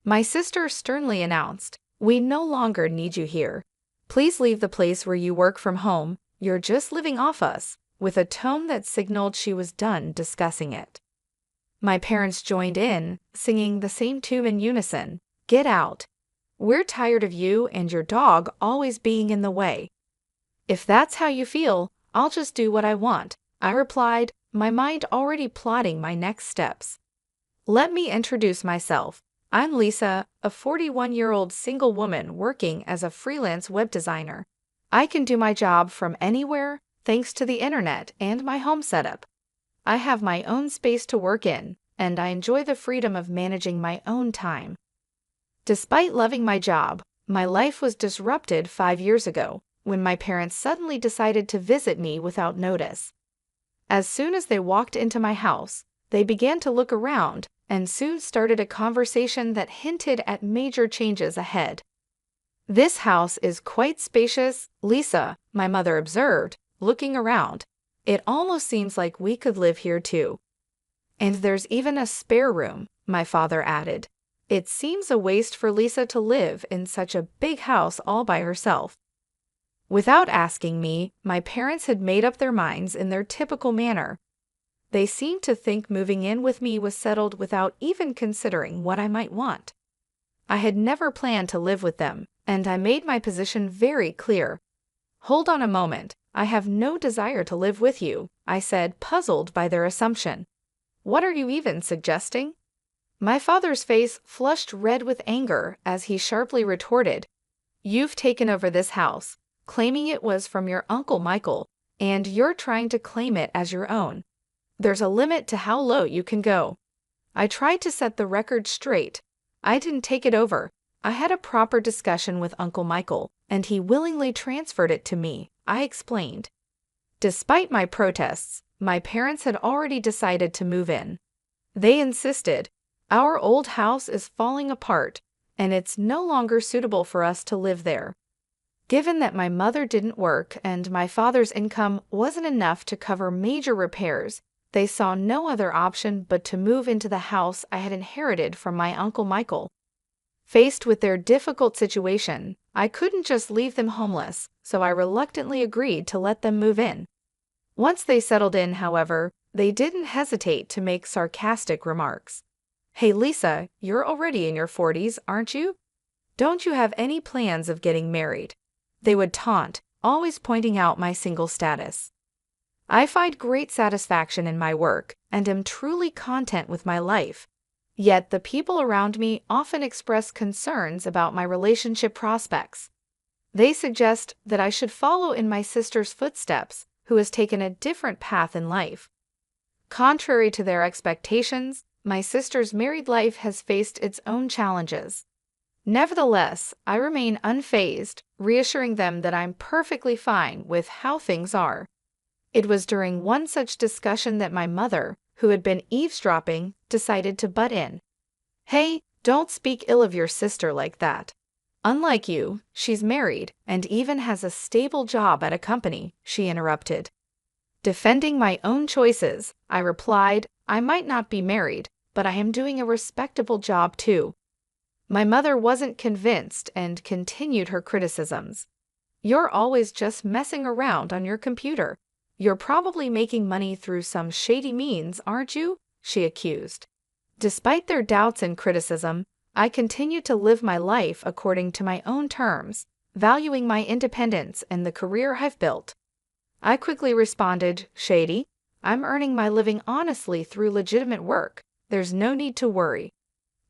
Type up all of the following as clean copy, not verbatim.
My sister sternly announced, "We no longer need you here. Please leave the place where you work from home. You're just living off us," with a tone that signaled she was done discussing it. My parents joined in, singing the same tune in unison, "Get out. We're tired of you and your dog always being in the way." "If that's how you feel, I'll just do what I want," I replied, my mind already plotting my next steps. "Let me introduce myself. I'm Lisa, a 41-year-old single woman working as a freelance web designer. I can do my job from anywhere thanks to the internet and my home setup. I have my own space to work in, and I enjoy the freedom of managing my own time." Despite loving my job, my life was disrupted 5 years ago when my parents suddenly decided to visit me without notice. As soon as they walked into my house, they began to look around and soon started a conversation that hinted at major changes ahead. "This house is quite spacious, Lisa," my mother observed, looking around. "It almost seems like we could live here too." "And there's even a spare room," my father added. "It seems a waste for Lisa to live in such a big house all by herself." Without asking me, my parents had made up their minds in their typical manner. They seemed to think moving in with me was settled without even considering what I might want. I had never planned to live with them, and I made my position very clear. "Hold on a moment, I have no desire to live with you," I said, puzzled by their assumption. "What are you even suggesting?" My father's face flushed red with anger as he sharply retorted, "You've taken over this house, claiming it was from your Uncle Michael, and you're trying to claim it as your own. There's a limit to how low you can go." I tried to set the record straight. I didn't take it over. I had a proper discussion with Uncle Michael, and he willingly transferred it to me, I explained. Despite my protests, my parents had already decided to move in. They insisted, "Our old house is falling apart, and it's no longer suitable for us to live there." Given that my mother didn't work and my father's income wasn't enough to cover major repairs, they saw no other option but to move into the house I had inherited from my Uncle Michael. Faced with their difficult situation, I couldn't just leave them homeless, so I reluctantly agreed to let them move in. Once they settled in, however, they didn't hesitate to make sarcastic remarks. "Hey Lisa, you're already in your 40s, aren't you? Don't you have any plans of getting married?" They would taunt, always pointing out my single status. I find great satisfaction in my work and am truly content with my life. Yet the people around me often express concerns about my relationship prospects. They suggest that I should follow in my sister's footsteps, who has taken a different path in life. Contrary to their expectations, my sister's married life has faced its own challenges. Nevertheless, I remain unfazed, reassuring them that I'm perfectly fine with how things are. It was during one such discussion that my mother, who had been eavesdropping, decided to butt in. "Hey, don't speak ill of your sister like that. Unlike you, she's married and even has a stable job at a company," she interrupted. Defending my own choices, I replied, "I might not be married, but I am doing a respectable job too." My mother wasn't convinced and continued her criticisms. "You're always just messing around on your computer. You're probably making money through some shady means, aren't you?" she accused. Despite their doubts and criticism, I continued to live my life according to my own terms, valuing my independence and the career I've built. I quickly responded, "Shady? I'm earning my living honestly through legitimate work. There's no need to worry."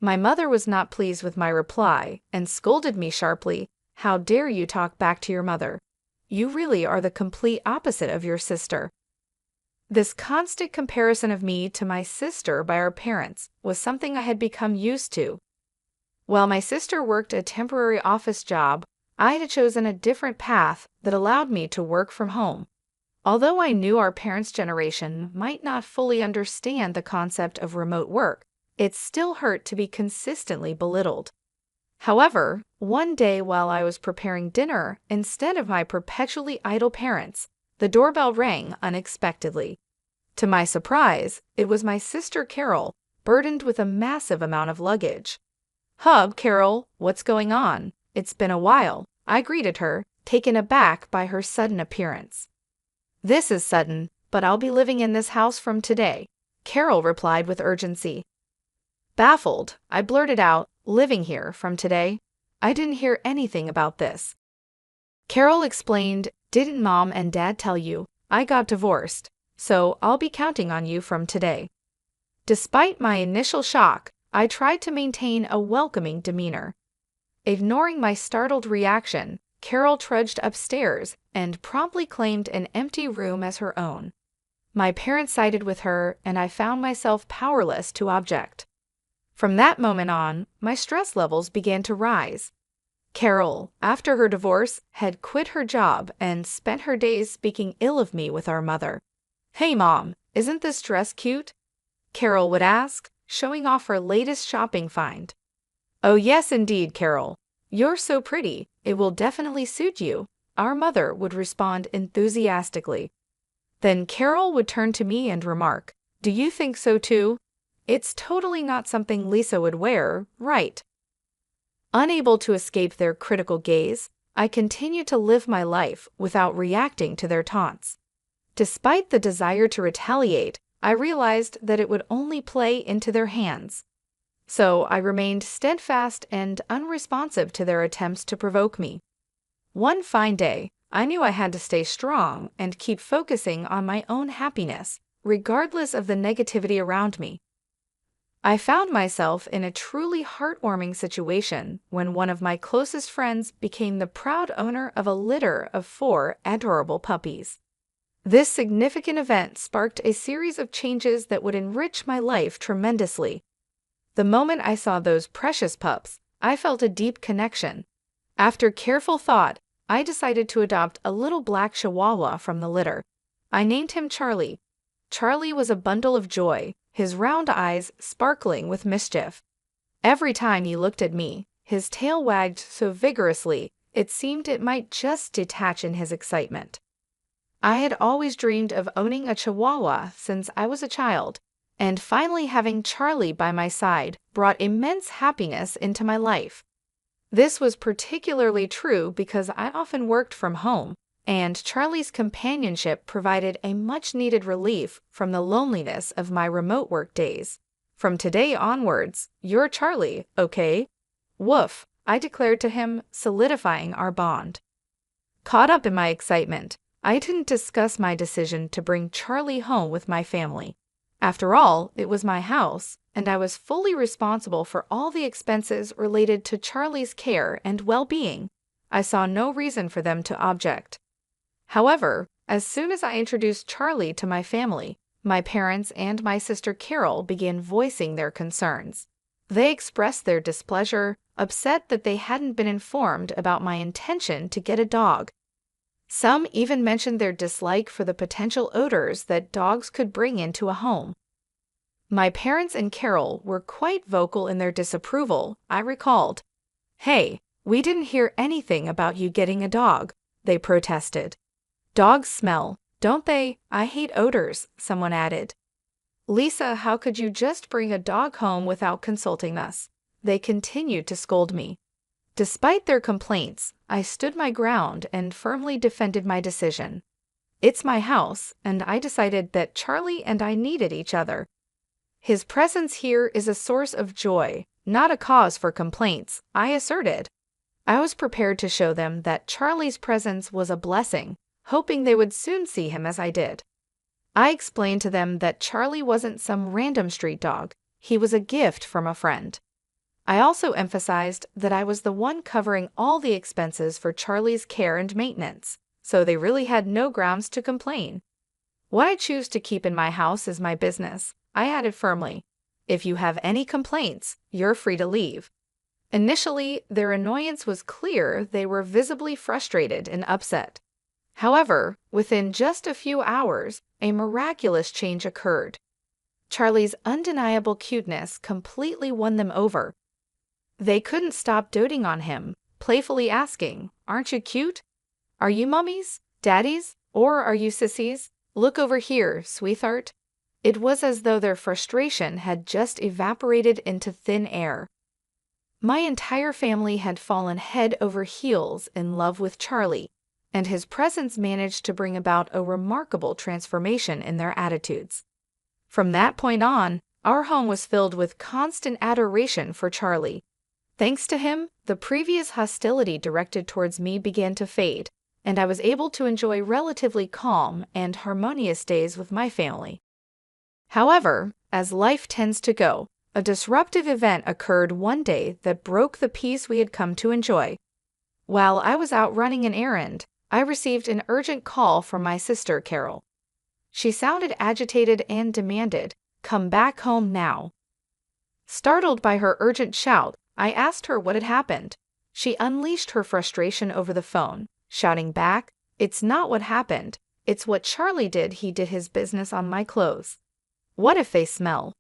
My mother was not pleased with my reply and scolded me sharply, "How dare you talk back to your mother? You really are the complete opposite of your sister." This constant comparison of me to my sister by our parents was something I had become used to. While my sister worked a temporary office job, I had chosen a different path that allowed me to work from home. Although I knew our parents' generation might not fully understand the concept of remote work, it still hurt to be consistently belittled. However, one day while I was preparing dinner, instead of my perpetually idle parents, the doorbell rang unexpectedly. To my surprise, it was my sister Carol, burdened with a massive amount of luggage. "Hub, Carol, what's going on? It's been a while," I greeted her, taken aback by her sudden appearance. "This is sudden, but I'll be living in this house from today," Carol replied with urgency. Baffled, I blurted out, "Living here from today? I didn't hear anything about this." Carol explained, "Didn't Mom and Dad tell you? I got divorced, so I'll be counting on you from today." Despite my initial shock, I tried to maintain a welcoming demeanor. Ignoring my startled reaction, Carol trudged upstairs and promptly claimed an empty room as her own. My parents sided with her, and I found myself powerless to object. From that moment on, my stress levels began to rise. Carol, after her divorce, had quit her job and spent her days speaking ill of me with our mother. "Hey Mom, isn't this dress cute?" Carol would ask, showing off her latest shopping find. "Oh yes indeed, Carol. You're so pretty, it will definitely suit you," our mother would respond enthusiastically. Then Carol would turn to me and remark, "Do you think so too? It's totally not something Lisa would wear, right?" Unable to escape their critical gaze, I continued to live my life without reacting to their taunts. Despite the desire to retaliate, I realized that it would only play into their hands. So I remained steadfast and unresponsive to their attempts to provoke me. One fine day, I knew I had to stay strong and keep focusing on my own happiness, regardless of the negativity around me. I found myself in a truly heartwarming situation when one of my closest friends became the proud owner of a litter of 4 adorable puppies. This significant event sparked a series of changes that would enrich my life tremendously. The moment I saw those precious pups, I felt a deep connection. After careful thought, I decided to adopt a little black Chihuahua from the litter. I named him Charlie. Charlie was a bundle of joy, his round eyes sparkling with mischief. Every time he looked at me, his tail wagged so vigorously it seemed it might just detach in his excitement. I had always dreamed of owning a Chihuahua since I was a child, and finally having Charlie by my side brought immense happiness into my life. This was particularly true because I often worked from home, and Charlie's companionship provided a much-needed relief from the loneliness of my remote work days. "From today onwards, you're Charlie, okay?" "Woof," I declared to him, solidifying our bond. Caught up in my excitement, I didn't discuss my decision to bring Charlie home with my family. After all, it was my house, and I was fully responsible for all the expenses related to Charlie's care and well-being. I saw no reason for them to object. However, as soon as I introduced Charlie to my family, my parents and my sister Carol began voicing their concerns. They expressed their displeasure, upset that they hadn't been informed about my intention to get a dog. Some even mentioned their dislike for the potential odors that dogs could bring into a home. My parents and Carol were quite vocal in their disapproval, I recalled. "Hey, we didn't hear anything about you getting a dog," they protested. "Dogs smell, don't they? I hate odors," someone added. "Lisa, how could you just bring a dog home without consulting us?" They continued to scold me. Despite their complaints, I stood my ground and firmly defended my decision. It's my house, and I decided that Charlie and I needed each other. "His presence here is a source of joy, not a cause for complaints," I asserted. I was prepared to show them that Charlie's presence was a blessing, hoping they would soon see him as I did. I explained to them that Charlie wasn't some random street dog, he was a gift from a friend. I also emphasized that I was the one covering all the expenses for Charlie's care and maintenance, so they really had no grounds to complain. "What I choose to keep in my house is my business," I added firmly. "If you have any complaints, you're free to leave." Initially, their annoyance was clear. They were visibly frustrated and upset. However, within just a few hours, a miraculous change occurred. Charlie's undeniable cuteness completely won them over. They couldn't stop doting on him, playfully asking, "Aren't you cute? Are you mummies, daddies, or are you sissies? Look over here, sweetheart." It was as though their frustration had just evaporated into thin air. My entire family had fallen head over heels in love with Charlie, and his presence managed to bring about a remarkable transformation in their attitudes. From that point on, our home was filled with constant adoration for Charlie. Thanks to him, the previous hostility directed towards me began to fade, and I was able to enjoy relatively calm and harmonious days with my family. However, as life tends to go, a disruptive event occurred one day that broke the peace we had come to enjoy. While I was out running an errand, I received an urgent call from my sister, Carol. She sounded agitated and demanded, "Come back home now." Startled by her urgent shout, I asked her what had happened. She unleashed her frustration over the phone, shouting back, "It's not what happened. It's what Charlie did. He did his business on my clothes. What if they smell?"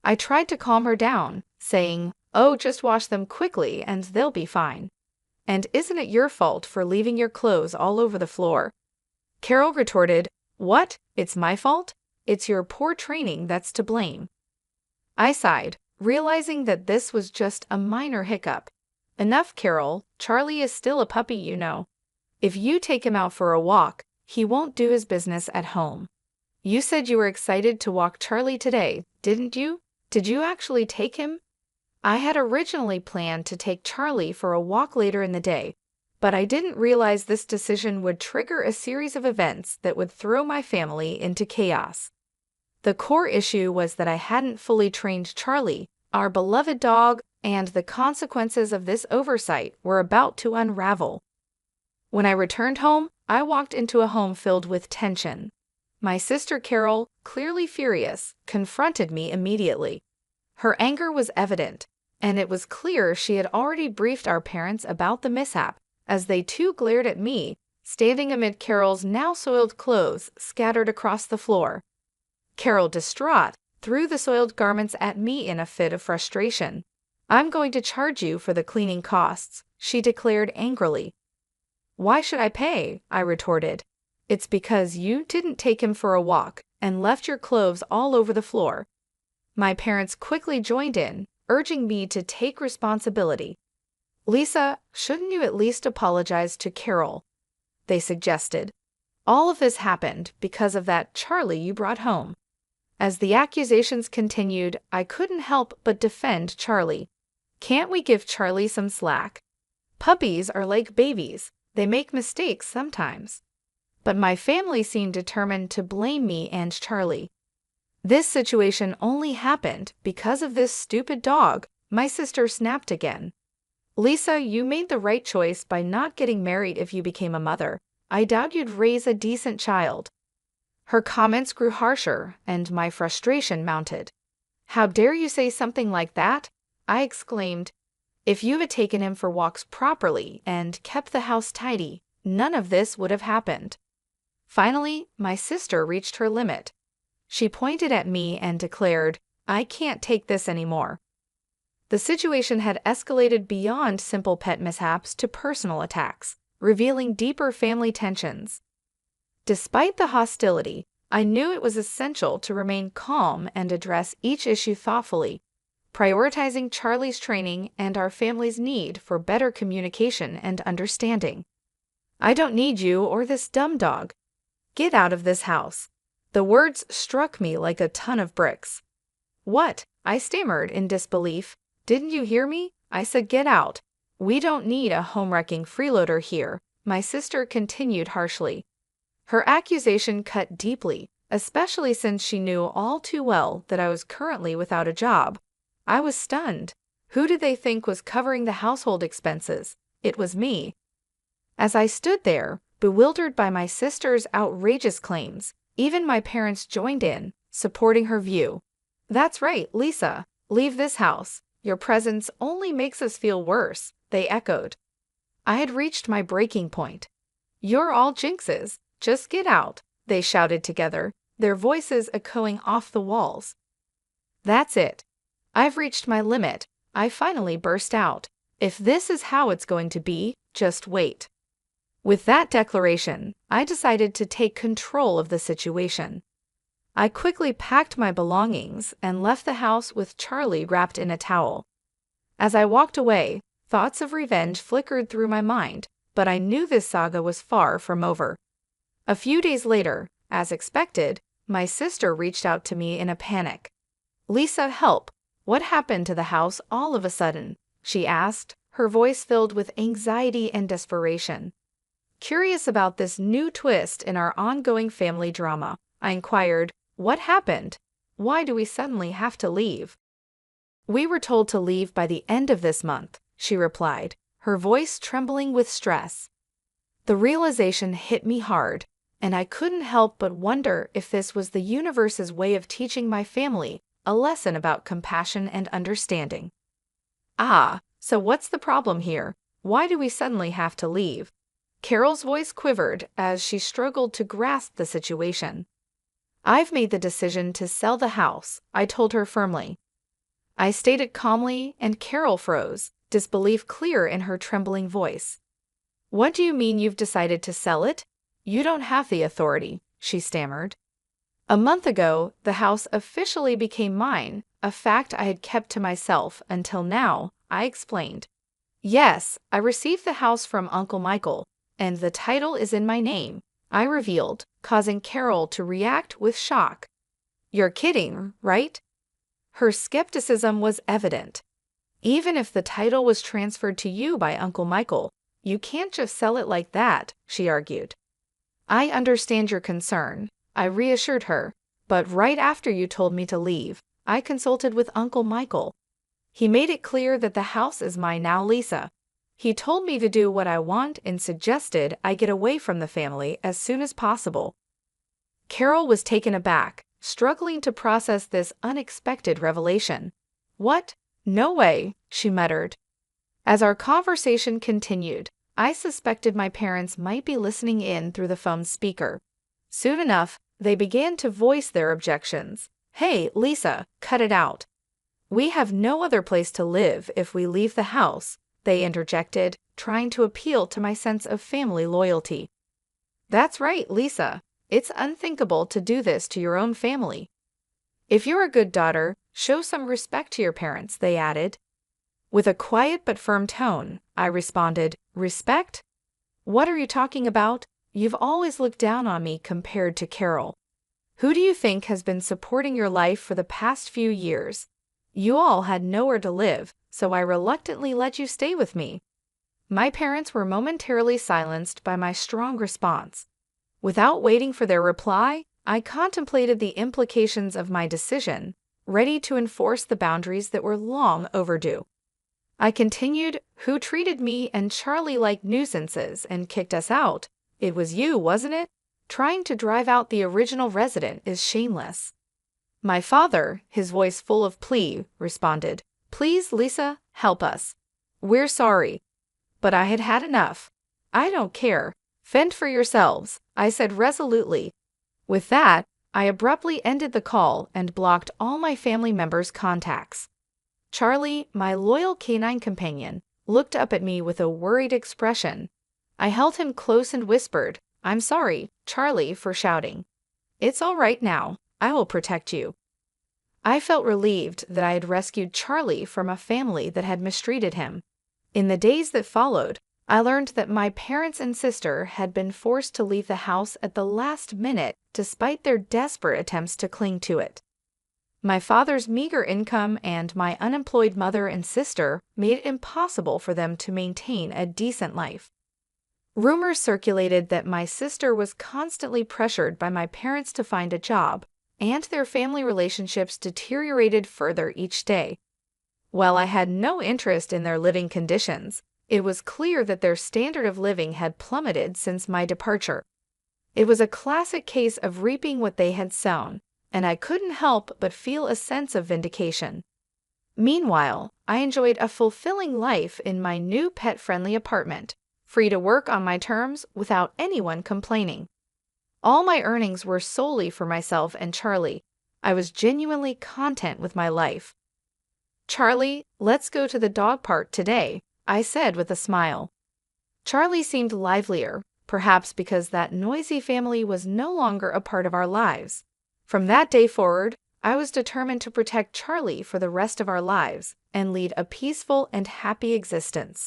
I tried to calm her down, saying, "Oh, just wash them quickly and they'll be fine. And isn't it your fault for leaving your clothes all over the floor?" Carol retorted, "What? It's my fault? It's your poor training that's to blame." I sighed, realizing that this was just a minor hiccup. "Enough, Carol. Charlie is still a puppy, you know. If you take him out for a walk, he won't do his business at home. You said you were excited to walk Charlie today, didn't you? Did you actually take him?" I had originally planned to take Charlie for a walk later in the day, but I didn't realize this decision would trigger a series of events that would throw my family into chaos. The core issue was that I hadn't fully trained Charlie, our beloved dog, and the consequences of this oversight were about to unravel. When I returned home, I walked into a home filled with tension. My sister Carol, clearly furious, confronted me immediately. Her anger was evident, and it was clear she had already briefed our parents about the mishap, as they too glared at me, standing amid Carol's now soiled clothes scattered across the floor. Carol, distraught, threw the soiled garments at me in a fit of frustration. "I'm going to charge you for the cleaning costs," she declared angrily. "Why should I pay?" I retorted. "It's because you didn't take him for a walk and left your clothes all over the floor." My parents quickly joined in, urging me to take responsibility. "Lisa, shouldn't you at least apologize to Carol?" they suggested. "All of this happened because of that Charlie you brought home." As the accusations continued, I couldn't help but defend Charlie. "Can't we give Charlie some slack? Puppies are like babies. They make mistakes sometimes." But my family seemed determined to blame me and Charlie. "This situation only happened because of this stupid dog," my sister snapped again. "Lisa, you made the right choice by not getting married if you became a mother. I doubt you'd raise a decent child." Her comments grew harsher, and my frustration mounted. "How dare you say something like that?" I exclaimed. "If you had taken him for walks properly and kept the house tidy, none of this would have happened." Finally, my sister reached her limit. She pointed at me and declared, "I can't take this anymore." The situation had escalated beyond simple pet mishaps to personal attacks, revealing deeper family tensions. Despite the hostility, I knew it was essential to remain calm and address each issue thoughtfully, prioritizing Charlie's training and our family's need for better communication and understanding. "I don't need you or this dumb dog. Get out of this house." The words struck me like a ton of bricks. "What?" I stammered in disbelief. "Didn't you hear me? I said get out. We don't need a home-wrecking freeloader here," my sister continued harshly. Her accusation cut deeply, especially since she knew all too well that I was currently without a job. I was stunned. Who did they think was covering the household expenses? It was me. As I stood there, bewildered by my sister's outrageous claims, even my parents joined in, supporting her view. "That's right, Lisa. Leave this house. Your presence only makes us feel worse," they echoed. I had reached my breaking point. "You're all jinxes. Just get out," they shouted together, their voices echoing off the walls. "That's it. I've reached my limit," I finally burst out. "If this is how it's going to be, just wait." With that declaration, I decided to take control of the situation. I quickly packed my belongings and left the house with Charlie wrapped in a towel. As I walked away, thoughts of revenge flickered through my mind, but I knew this saga was far from over. A few days later, as expected, my sister reached out to me in a panic. "Lisa, help! What happened to the house all of a sudden?" she asked, her voice filled with anxiety and desperation. Curious about this new twist in our ongoing family drama, I inquired, "What happened? Why do we suddenly have to leave?" "We were told to leave by the end of this month," she replied, her voice trembling with stress. The realization hit me hard, and I couldn't help but wonder if this was the universe's way of teaching my family a lesson about compassion and understanding. "Ah, so what's the problem here? Why do we suddenly have to leave?" Carol's voice quivered as she struggled to grasp the situation. "I've made the decision to sell the house," I told her firmly. I stated calmly, and Carol froze, disbelief clear in her trembling voice. "What do you mean you've decided to sell it? You don't have the authority," she stammered. "A month ago, the house officially became mine, a fact I had kept to myself until now," I explained. "Yes, I received the house from Uncle Michael, and the title is in my name," I revealed, causing Carol to react with shock. "You're kidding, right?" Her skepticism was evident. "Even if the title was transferred to you by Uncle Michael, you can't just sell it like that," she argued. "I understand your concern," I reassured her, "but right after you told me to leave, I consulted with Uncle Michael. He made it clear that the house is mine now, Lisa. He told me to do what I want and suggested I get away from the family as soon as possible." Carol was taken aback, struggling to process this unexpected revelation. "What? No way," she muttered. As our conversation continued, I suspected my parents might be listening in through the phone's speaker. Soon enough, they began to voice their objections. "Hey, Lisa, cut it out. We have no other place to live if we leave the house," they interjected, trying to appeal to my sense of family loyalty. "That's right, Lisa. It's unthinkable to do this to your own family. If you're a good daughter, show some respect to your parents," they added. With a quiet but firm tone, I responded, "Respect? What are you talking about? You've always looked down on me compared to Carol. Who do you think has been supporting your life for the past few years? You all had nowhere to live, so I reluctantly let you stay with me." My parents were momentarily silenced by my strong response. Without waiting for their reply, I contemplated the implications of my decision, ready to enforce the boundaries that were long overdue. I continued, "Who treated me and Charlie like nuisances and kicked us out? It was you, wasn't it? Trying to drive out the original resident is shameless." My father, his voice full of plea, responded, "Please, Lisa, help us. We're sorry." But I had had enough. "I don't care. Fend for yourselves," I said resolutely. With that, I abruptly ended the call and blocked all my family members' contacts. Charlie, my loyal canine companion, looked up at me with a worried expression. I held him close and whispered, "I'm sorry, Charlie, for shouting. It's all right now. I will protect you." I felt relieved that I had rescued Charlie from a family that had mistreated him. In the days that followed, I learned that my parents and sister had been forced to leave the house at the last minute despite their desperate attempts to cling to it. My father's meager income and my unemployed mother and sister made it impossible for them to maintain a decent life. Rumors circulated that my sister was constantly pressured by my parents to find a job, and their family relationships deteriorated further each day. While I had no interest in their living conditions, it was clear that their standard of living had plummeted since my departure. It was a classic case of reaping what they had sown, and I couldn't help but feel a sense of vindication. Meanwhile, I enjoyed a fulfilling life in my new pet-friendly apartment, free to work on my terms without anyone complaining. All my earnings were solely for myself and Charlie. I was genuinely content with my life. "Charlie, let's go to the dog park today," I said with a smile. Charlie seemed livelier, perhaps because that noisy family was no longer a part of our lives. From that day forward, I was determined to protect Charlie for the rest of our lives and lead a peaceful and happy existence.